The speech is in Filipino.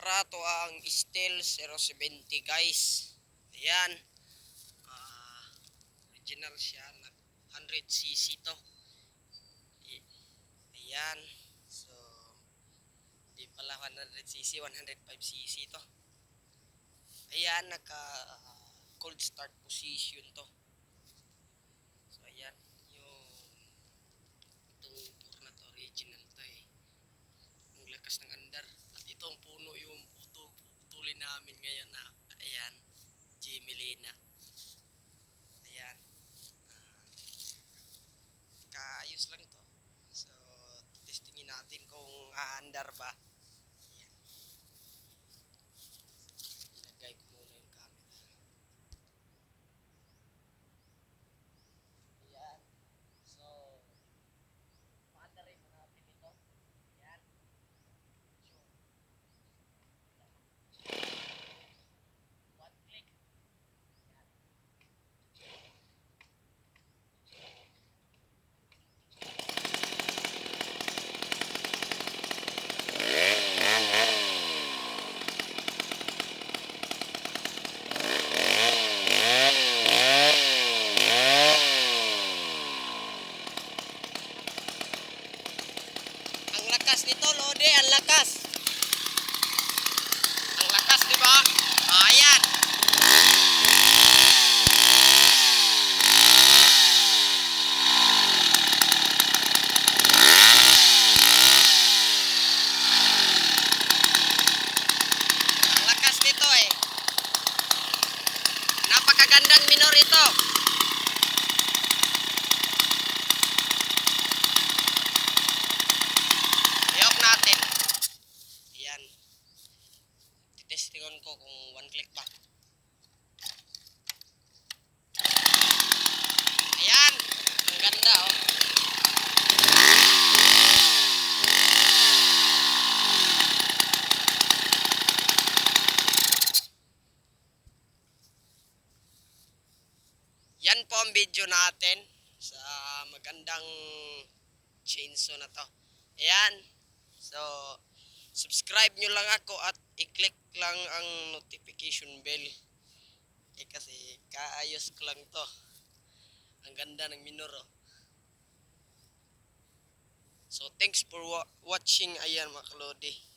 Rato ang Steel 070 guys. Ayan. Original siya na 100cc to. Ayan. So di pala 100cc, 105cc to. Ayan, naka cold start position to. So ayan, itong motor na to, original to eh. Ang lakas ng andar. At itong puno yung putulin namin ngayon na, ayan, Gemelina. Ayan. Kaayos lang to. So, testingin natin kung aandar ba. Ayan. Ilagay ko muna yung camera. Ayan. So, paandarin mo natin ito. Ayan. One click. Ang lakas nito, Lode, ang lakas. Ang lakas, di ba? Ayan. Ang lakas nito eh. Napakagandang minor ito. I-off natin. Ayan. Titestingon ko kung one click ba. Ayan. Ang ganda oh. Yan po ang video natin sa magandang chainsaw na to. Ayan. So, subscribe nyo lang ako at i-click lang ang notification bell. Kasi kaayos ko lang to. Ang ganda ng minor oh. So, thanks for watching. Ayan mga kalodi.